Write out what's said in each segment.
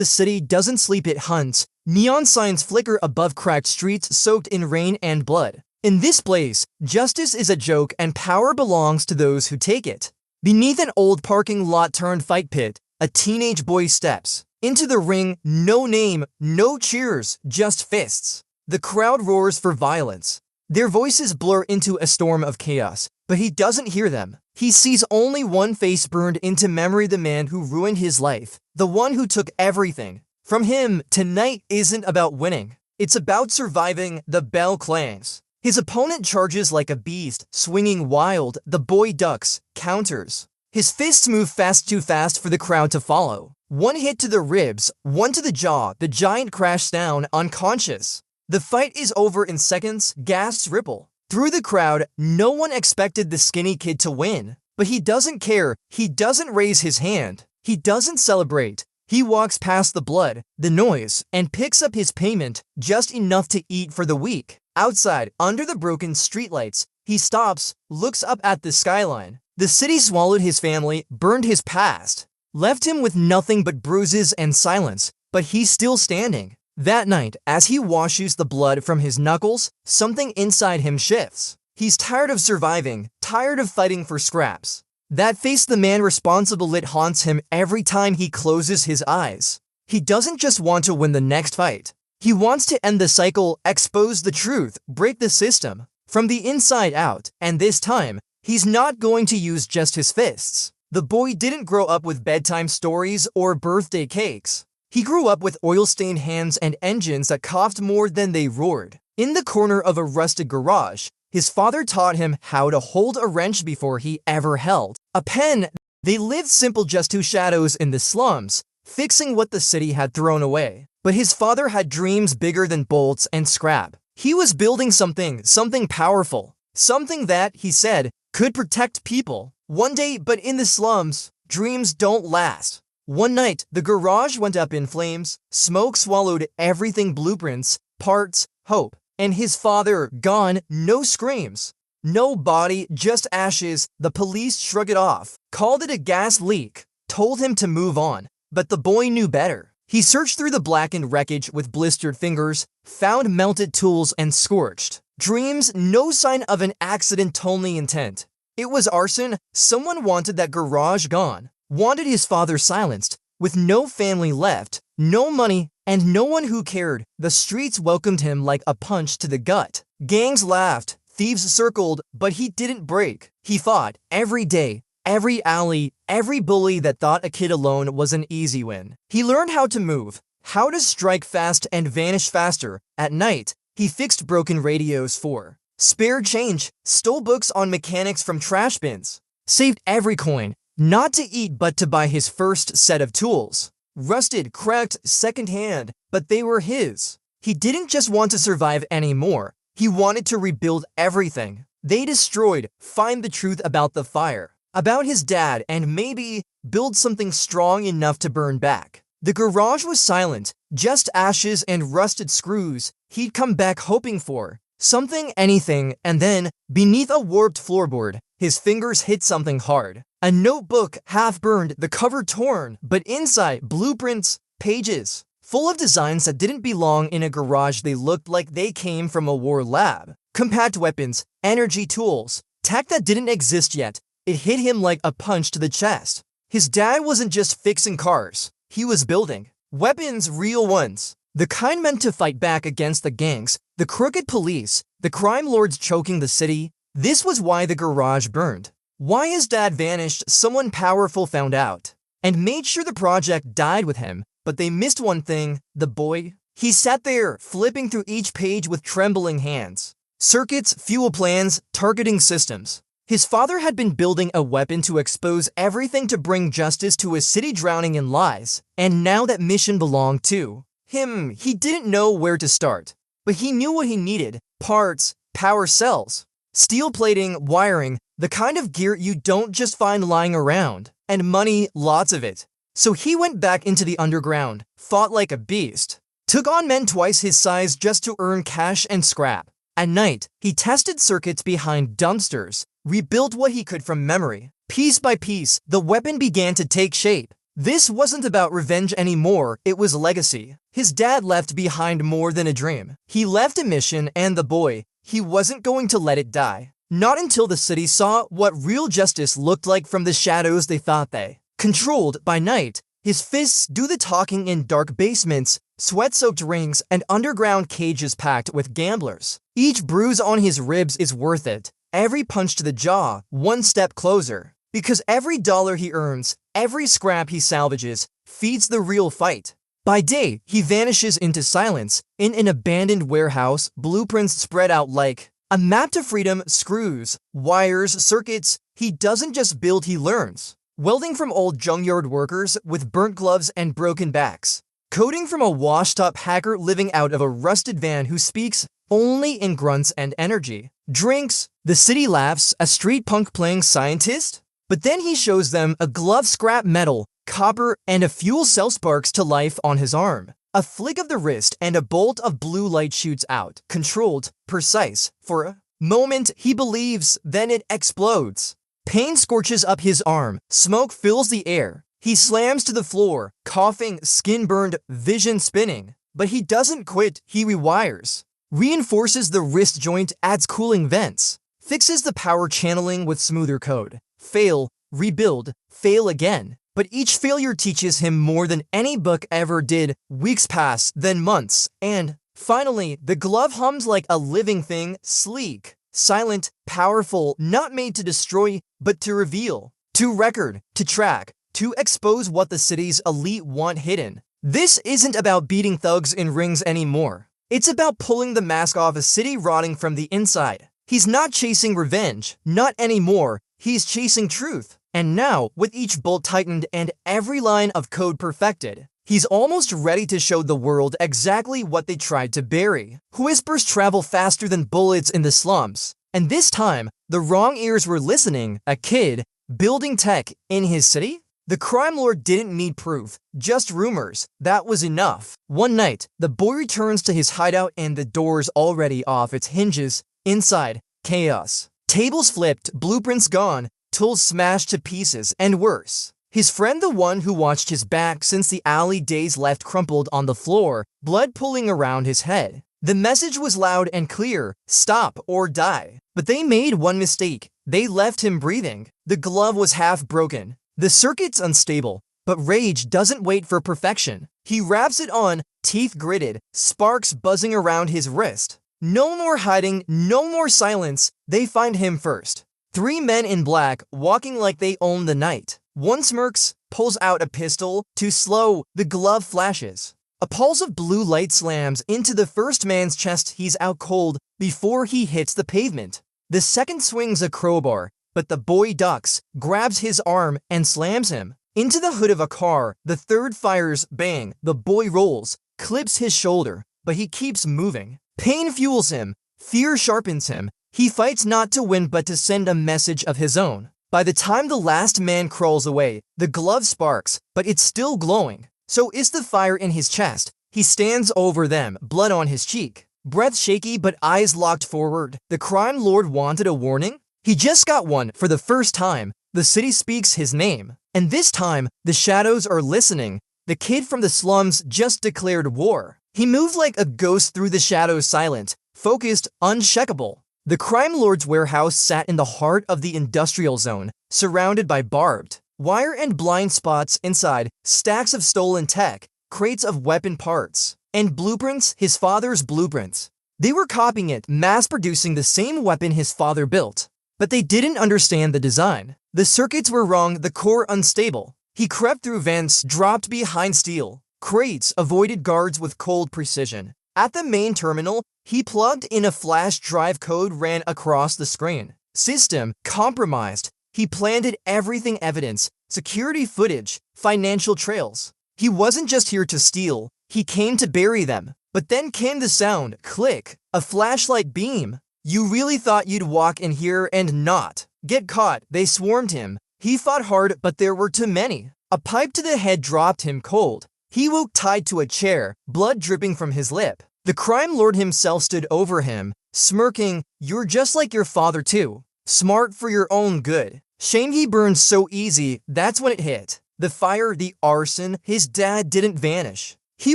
The city doesn't sleep, it hunts. Neon signs flicker above cracked streets soaked in rain and blood. In this place, justice is a joke and power belongs to those who take it. Beneath an old parking lot turned fight pit, a teenage boy steps into the ring. No name, no cheers, just fists. The crowd roars for violence. Their voices blur into a storm of chaos, but he doesn't hear them. He sees only one face burned into memory, the man who ruined his life, the one who took everything from him. Tonight isn't about winning. It's about surviving. The bell clangs. His opponent charges like a beast, swinging wild. The boy ducks, counters. His fists move fast, too fast for the crowd to follow. One hit to the ribs, one to the jaw. The giant crashes down, unconscious. The fight is over in seconds. Gasps ripple through the crowd. No one expected the skinny kid to win, but he doesn't care. He doesn't raise his hand. He doesn't celebrate. He walks past the blood, the noise, and picks up his payment, just enough to eat for the week. Outside, under the broken streetlights, he stops, looks up at the skyline. The city swallowed his family, burned his past, left him with nothing but bruises and silence, but he's still standing. That night, as he washes the blood from his knuckles, something inside him shifts. He's tired of surviving, tired of fighting for scraps. That face, the man responsible, it haunts him every time he closes his eyes. He doesn't just want to win the next fight. He wants to end the cycle, expose the truth, break the system from the inside out, and this time, he's not going to use just his fists. The boy didn't grow up with bedtime stories or birthday cakes. He grew up with oil-stained hands and engines that coughed more than they roared. In the corner of a rusted garage, his father taught him how to hold a wrench before he ever held a pen. They lived simple, just two shadows in the slums, fixing what the city had thrown away. But his father had dreams bigger than bolts and scrap. He was building something powerful, something that, he said, could protect people one day. But in the slums, dreams don't last. One night, the garage went up in flames. Smoke swallowed everything: blueprints, parts, hope. And his father gone. No screams, no body, just ashes. The police shrugged it off, called it a gas leak, told him to move on. But the boy knew better. He searched through the blackened wreckage with blistered fingers, found melted tools and scorched dreams. No sign of an accident, only intent. It was arson. Someone wanted that garage gone, wanted his father silenced. With no family left, no money, and no one who cared, the streets welcomed him like a punch to the gut. Gangs laughed, thieves circled, but he didn't break. He fought every day, every alley, every bully that thought a kid alone was an easy win. He learned how to move, how to strike fast and vanish faster. At night, he fixed broken radios for spare change, stole books on mechanics from trash bins, saved every coin, not to eat but to buy his first set of tools. Rusted, cracked, secondhand, but they were his. He didn't just want to survive anymore. He wanted to rebuild everything they destroyed, find the truth about the fire, about his dad, and maybe build something strong enough to burn back. The garage was silent, just ashes and rusted screws. He'd come back hoping for something, anything, and then, beneath a warped floorboard, his fingers hit something hard. A notebook, half burned, the cover torn, but inside, blueprints, pages, full of designs that didn't belong in a garage. They looked like they came from a war lab. Compact weapons, energy tools, tech that didn't exist yet. It hit him like a punch to the chest. His dad wasn't just fixing cars. He was building weapons, real ones. The kind meant to fight back against the gangs, the crooked police, the crime lords choking the city. This was why the garage burned. Why his dad vanished. Someone powerful found out and made sure the project died with him. But they missed one thing: the boy. He sat there, flipping through each page with trembling hands. Circuits, fuel plans, targeting systems. His father had been building a weapon to expose everything, to bring justice to a city drowning in lies. And now that mission belonged to him. He didn't know where to start, but he knew what he needed: parts, power cells, steel plating, wiring, the kind of gear you don't just find lying around, and money, lots of it. So he went back into the underground, fought like a beast, took on men twice his size just to earn cash and scrap. At night, he tested circuits behind dumpsters, rebuilt what he could from memory. Piece by piece, the weapon began to take shape. This wasn't about revenge anymore, it was legacy. His dad left behind more than a dream. He left a mission, and the boy, he wasn't going to let it die. Not until the city saw what real justice looked like from the shadows they thought they controlled. By night, his fists do the talking in dark basements, sweat-soaked rings, and underground cages packed with gamblers. Each bruise on his ribs is worth it. Every punch to the jaw, one step closer. Because every dollar he earns, every scrap he salvages, feeds the real fight. By day, he vanishes into silence. In an abandoned warehouse, blueprints spread out like a map to freedom, screws, wires, circuits. He doesn't just build, he learns. Welding from old junkyard workers with burnt gloves and broken backs. Coding from a washed-up hacker living out of a rusted van who speaks only in grunts and energy. Drinks, the city laughs, a street punk playing scientist? But then he shows them a glove, scrap metal, copper, and a fuel cell sparks to life on his arm. A flick of the wrist and a bolt of blue light shoots out. Controlled, precise. For a moment, he believes, then it explodes. Pain scorches up his arm. Smoke fills the air. He slams to the floor, coughing, skin burned, vision spinning. But he doesn't quit, he rewires. Reinforces the wrist joint, adds cooling vents. Fixes the power channeling with smoother code. Fail, rebuild, fail again. But each failure teaches him more than any book ever did. Weeks pass, then months, and finally, the glove hums like a living thing, sleek, silent, powerful, not made to destroy, but to reveal, to record, to track, to expose what the city's elite want hidden. This isn't about beating thugs in rings anymore. It's about pulling the mask off a city rotting from the inside. He's not chasing revenge, not anymore. He's chasing truth. And now, with each bolt tightened and every line of code perfected, he's almost ready to show the world exactly what they tried to bury. Whispers travel faster than bullets in the slums. And this time, the wrong ears were listening. A kid, building tech in his city? The crime lord didn't need proof, just rumors. That was enough. One night, the boy returns to his hideout and the door's already off its hinges. Inside, chaos. Tables flipped, blueprints gone, tools smashed to pieces, and worse. His friend, the one who watched his back since the alley days, left crumpled on the floor, blood pooling around his head. The message was loud and clear, stop or die. But they made one mistake. They left him breathing. The glove was half broken. The circuit's unstable, but rage doesn't wait for perfection. He wraps it on, teeth gritted, sparks buzzing around his wrist. No more hiding, no more silence. They find him first. 3 men in black, walking like they own the night. One smirks, pulls out a pistol. Too slow, the glove flashes. A pulse of blue light slams into the first man's chest. He's out cold before he hits the pavement. The second swings a crowbar, but the boy ducks, grabs his arm, and slams him into the hood of a car. The third fires, bang. The boy rolls, clips his shoulder, but he keeps moving. Pain fuels him, fear sharpens him. He fights not to win but to send a message of his own. By the time the last man crawls away, the glove sparks, but it's still glowing. So is the fire in his chest. He stands over them, blood on his cheek. Breath shaky but eyes locked forward. The crime lord wanted a warning? He just got one. For the first time, the city speaks his name. And this time, the shadows are listening. The kid from the slums just declared war. He moved like a ghost through the shadows, silent, focused, uncheckable. The crime lord's warehouse sat in the heart of the industrial zone, surrounded by barbed wire and blind spots inside, stacks of stolen tech, crates of weapon parts, and blueprints, his father's blueprints. They were copying it, mass-producing the same weapon his father built. But they didn't understand the design. The circuits were wrong, the core unstable. He crept through vents, dropped behind steel crates, avoided guards with cold precision. At the main terminal, he plugged in a flash drive. Code ran across the screen. System compromised. He planted everything: evidence, security footage, financial trails. He wasn't just here to steal, he came to bury them. But then came the sound, click, a flashlight beam. You really thought you'd walk in here and not get caught. They swarmed him. He fought hard, but there were too many. A pipe to the head dropped him cold. He woke tied to a chair, blood dripping from his lip. The crime lord himself stood over him, smirking. You're just like your father too. Smart for your own good. Shame he burned so easy. That's when it hit. The fire, the arson, his dad didn't vanish. He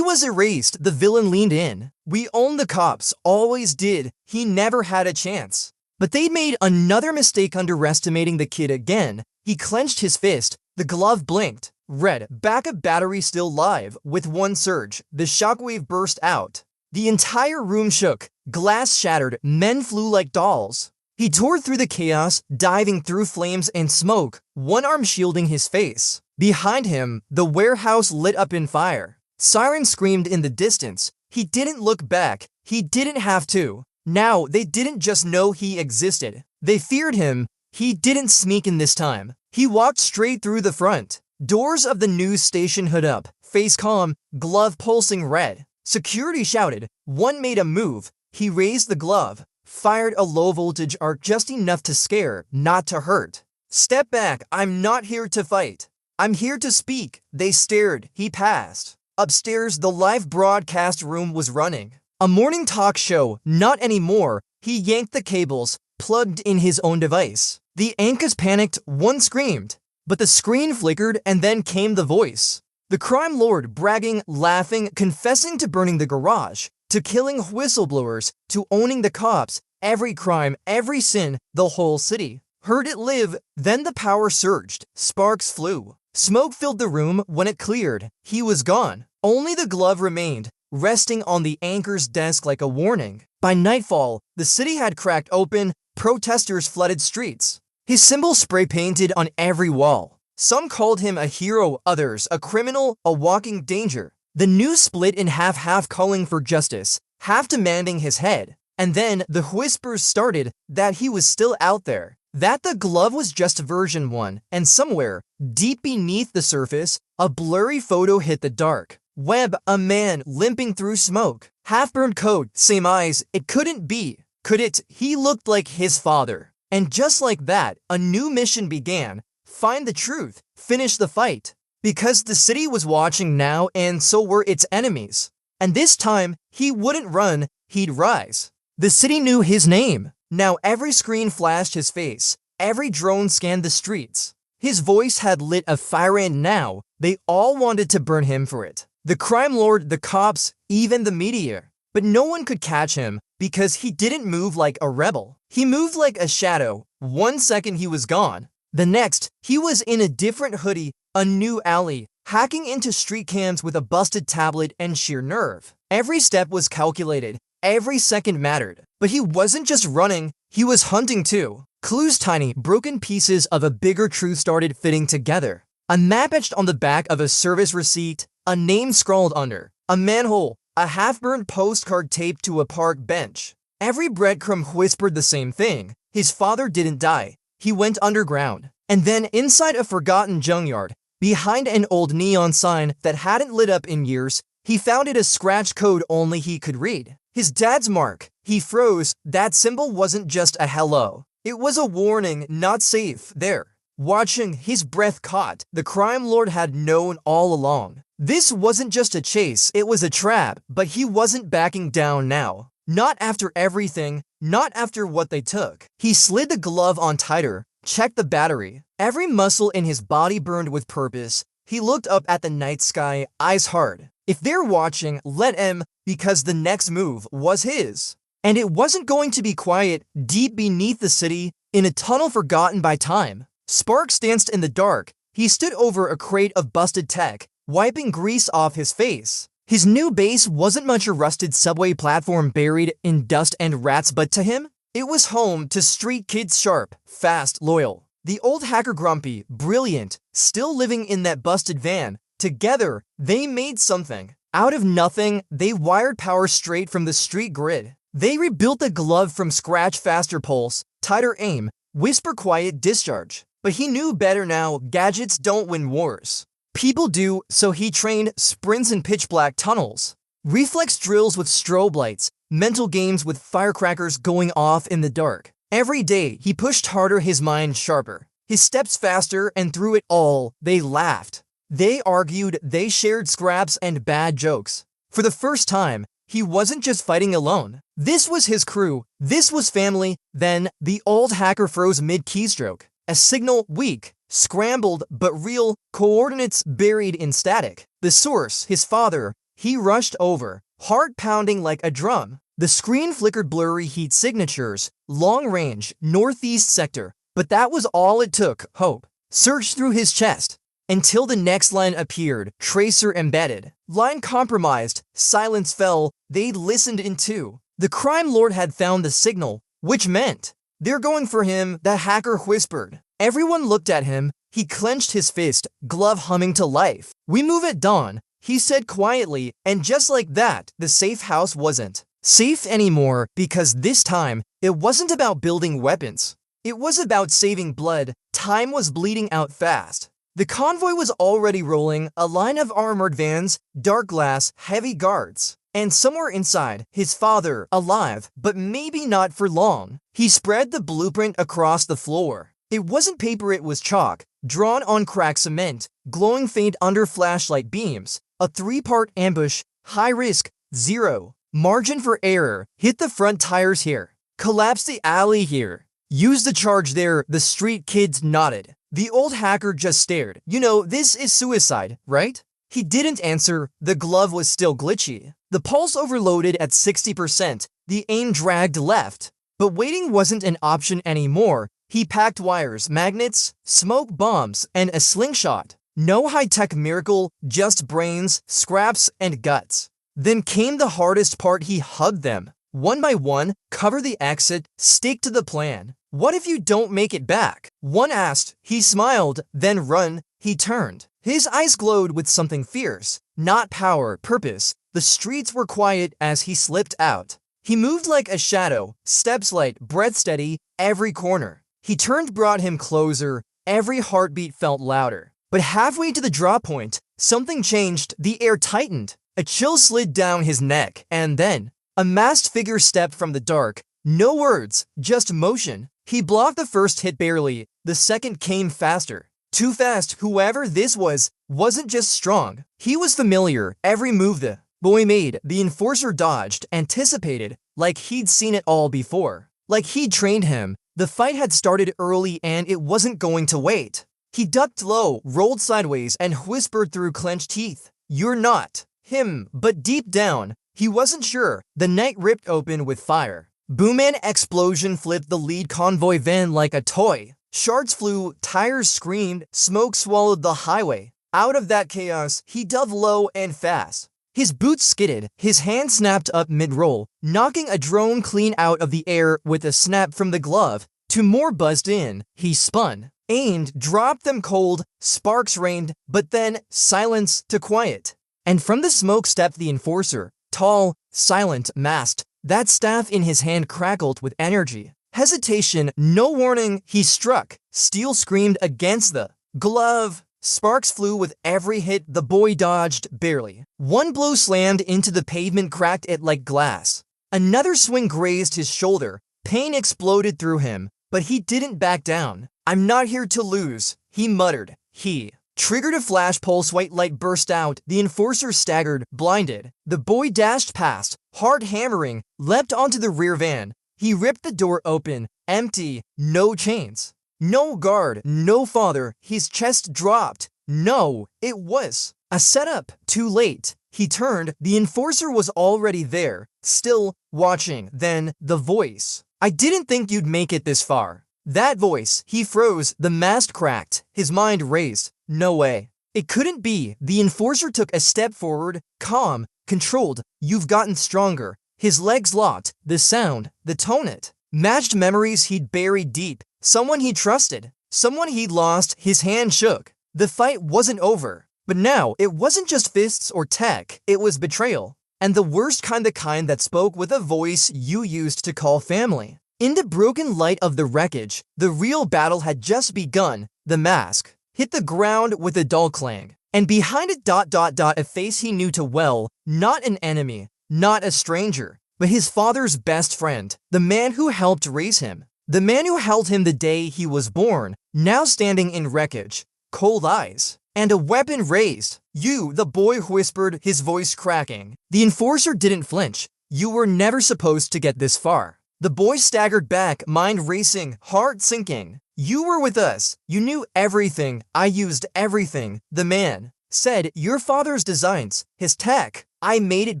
was erased, the villain leaned in. We own the cops, always did. He never had a chance. But they'd made another mistake underestimating the kid again. He clenched his fist. The glove blinked. Red, backup battery still live. With one surge, the shockwave burst out. The entire room shook. Glass shattered. Men flew like dolls. He tore through the chaos, diving through flames and smoke, one arm shielding his face. Behind him, the warehouse lit up in fire. Sirens screamed in the distance. He didn't look back. He didn't have to. Now, they didn't just know he existed. They feared him. He didn't sneak in this time. He walked straight through the front. Doors of the news station hood up, face calm, glove pulsing red. Security shouted. One made a move. He raised the glove, fired a low-voltage arc just enough to scare, not to hurt. Step back. I'm not here to fight. I'm here to speak. They stared. He passed. Upstairs, the live broadcast room was running. A morning talk show, not anymore. He yanked the cables, plugged in his own device. The anchors panicked, one screamed. But the screen flickered and then came the voice. The crime lord bragging, laughing, confessing to burning the garage, to killing whistleblowers, to owning the cops, every crime, every sin, the whole city. Heard it live, then the power surged, sparks flew. Smoke filled the room. When it cleared, he was gone. Only the glove remained, resting on the anchor's desk like a warning. By nightfall, the city had cracked open, protesters flooded streets. His symbol spray-painted on every wall. Some called him a hero, others a criminal, a walking danger. The news split in half calling for justice, half demanding his head. And then the whispers started that he was still out there, that the glove was just version 1, and somewhere, deep beneath the surface, a blurry photo hit the dark web, a man limping through smoke. Half-burned coat, same eyes, it couldn't be. Could it? He looked like his father. And just like that, a new mission began. Find the truth, finish the fight. Because the city was watching now, and so were its enemies. And this time, he wouldn't run, he'd rise. The city knew his name. Now every screen flashed his face. Every drone scanned the streets. His voice had lit a fire, and now they all wanted to burn him for it. The crime lord, the cops, even the media. But no one could catch him because he didn't move like a rebel. He moved like a shadow. 1 second he was gone. The next, he was in a different hoodie, a new alley, hacking into street cams with a busted tablet and sheer nerve. Every step was calculated. Every second mattered. But he wasn't just running, he was hunting too. Clues, tiny, broken pieces of a bigger truth started fitting together. A map etched on the back of a service receipt, a name scrawled under, a manhole, a half-burnt postcard taped to a park bench. Every breadcrumb whispered the same thing. His father didn't die. He went underground. And then inside a forgotten junkyard, behind an old neon sign that hadn't lit up in years, he found it a scratch code only he could read. His dad's mark. He froze. That symbol wasn't just a hello. It was a warning, not safe, there. Watching, his breath caught. The crime lord had known all along. This wasn't just a chase, it was a trap, but he wasn't backing down now. Not after everything, not after what they took. He slid the glove on tighter, checked the battery. Every muscle in his body burned with purpose. He looked up at the night sky, eyes hard. If they're watching, let them, because the next move was his. And it wasn't going to be quiet, deep beneath the city, in a tunnel forgotten by time. Sparks danced in the dark. He stood over a crate of busted tech, wiping grease off his face. His new base wasn't much a rusted subway platform buried in dust and rats, but to him, it was home to street kids sharp, fast, loyal. The old hacker grumpy, brilliant, still living in that busted van. Together, they made something. Out of nothing, they wired power straight from the street grid. They rebuilt the glove from scratch, faster pulse, tighter aim, whisper quiet discharge. But he knew better now. Gadgets don't win wars. People do, so he trained sprints in pitch-black tunnels, reflex drills with strobe lights, mental games with firecrackers going off in the dark. Every day, he pushed harder, his mind sharper, his steps faster, and through it all, they laughed. They argued, they shared scraps and bad jokes. For the first time, he wasn't just fighting alone. This was his crew. This was family. Then, the old hacker froze mid-keystroke. A signal weak. Scrambled but real, coordinates buried in static. The source, his father, he rushed over, heart pounding like a drum. The screen flickered blurry heat signatures, long range, northeast sector, but that was all it took, hope. Searched through his chest, until the next line appeared, tracer embedded. Line compromised, silence fell, they'd listened in two. The crime lord had found the signal, which meant, they're going for him, the hacker whispered. Everyone looked at him, he clenched his fist, glove humming to life. We move at dawn, he said quietly, and just like that, the safe house wasn't safe anymore because this time, it wasn't about building weapons. It was about saving blood. Time was bleeding out fast. The convoy was already rolling, a line of armored vans, dark glass, heavy guards. And somewhere inside, his father, alive, but maybe not for long. He spread the blueprint across the floor. It wasn't paper, it was chalk, drawn on cracked cement, glowing faint under flashlight beams. A three-part ambush, high risk, zero. Margin for error, hit the front tires here. Collapse the alley here. Use the charge there, the street kids nodded. The old hacker just stared. You know, this is suicide, right? He didn't answer, the glove was still glitchy. The pulse overloaded at 60%, the aim dragged left. But waiting wasn't an option anymore. He packed wires, magnets, smoke bombs, and a slingshot. No high-tech miracle, just brains, scraps, and guts. Then came the hardest part, he hugged them. One by one, cover the exit, stick to the plan. What if you don't make it back? One asked, he smiled, then run, he turned. His eyes glowed with something fierce, not power, purpose. The streets were quiet as he slipped out. He moved like a shadow, steps light, breath steady, every corner. He turned brought him closer, every heartbeat felt louder. But halfway to the drop point, something changed, the air tightened. A chill slid down his neck, and then, a masked figure stepped from the dark. No words, just motion. He blocked the first hit barely, the second came faster. Too fast, whoever this was, wasn't just strong. He was familiar, every move the boy made, the enforcer dodged, anticipated, like he'd seen it all before. Like he'd trained him. The fight had started early and it wasn't going to wait. He ducked low, rolled sideways, and whispered through clenched teeth, "You're not him," but deep down, he wasn't sure. The night ripped open with fire. Boom and explosion flipped the lead convoy van like a toy. Shards flew, tires screamed, smoke swallowed the highway. Out of that chaos, he dove low and fast. His boots skidded, his hand snapped up mid-roll, knocking a drone clean out of the air with a snap from the glove. Two more buzzed in. He spun, aimed, dropped them cold, sparks rained, but then silence to quiet. And from the smoke stepped the enforcer, tall, silent, masked. That staff in his hand crackled with energy. Hesitation, no warning, he struck. Steel screamed against the glove. Sparks flew with every hit, the boy dodged, barely. One blow slammed into the pavement, cracked it like glass. Another swing grazed his shoulder. Pain exploded through him, but he didn't back down. "I'm not here to lose," he muttered. He triggered a flash pulse, white light burst out. The enforcer staggered, blinded. The boy dashed past, heart hammering, leapt onto the rear van. He ripped the door open, empty, no chains. No guard, no father, his chest dropped. No, it was a setup. Too late. He turned, the enforcer was already there, still watching. Then, the voice. "I didn't think you'd make it this far." That voice, he froze, the mask cracked, his mind raced. No way. It couldn't be. The enforcer took a step forward, calm, controlled. "You've gotten stronger." His legs locked, the sound, the tone it matched memories he'd buried deep. Someone he trusted, someone he'd lost. His hand shook. The fight wasn't over. But now, it wasn't just fists or tech, it was betrayal. And the worst kind, the kind that spoke with a voice you used to call family. In the broken light of the wreckage, the real battle had just begun. The mask hit the ground with a dull clang. And behind it, a face he knew too well. Not an enemy, not a stranger, but his father's best friend. The man who helped raise him. The man who held him the day he was born, now standing in wreckage, cold eyes, and a weapon raised. "You," the boy whispered, his voice cracking. The enforcer didn't flinch. "You were never supposed to get this far." The boy staggered back, mind racing, heart sinking. You were with us. You knew everything. I used everything. The man said, your father's designs, his tech. I made it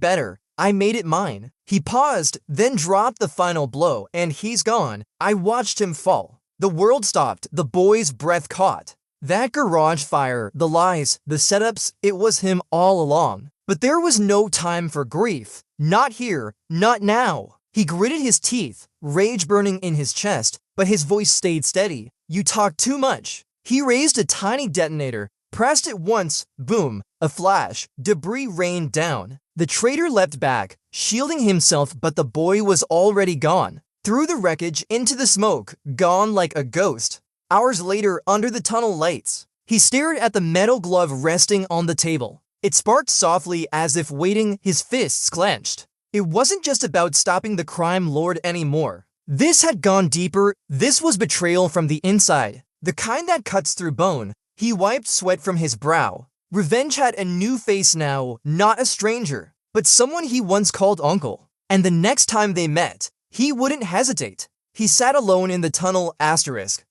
better. I made it mine. He paused, then dropped the final blow, and he's gone. I watched him fall. The world stopped. The boy's breath caught. That garage fire, the lies, the setups, it was him all along. But there was no time for grief. Not here. Not now. He gritted his teeth, rage burning in his chest, but his voice stayed steady. You talk too much. He raised a tiny detonator, pressed it once, boom, a flash, debris rained down. The traitor leapt back, shielding himself, but the boy was already gone. Through the wreckage, into the smoke, gone like a ghost. Hours later, under the tunnel lights, he stared at the metal glove resting on the table. It sparked softly as if waiting, his fists clenched. It wasn't just about stopping the crime lord anymore. This had gone deeper. This was betrayal from the inside, the kind that cuts through bone. He wiped sweat from his brow. Revenge had a new face now, not a stranger, but someone he once called uncle. And the next time they met, he wouldn't hesitate. He sat alone in the tunnel, asterisk.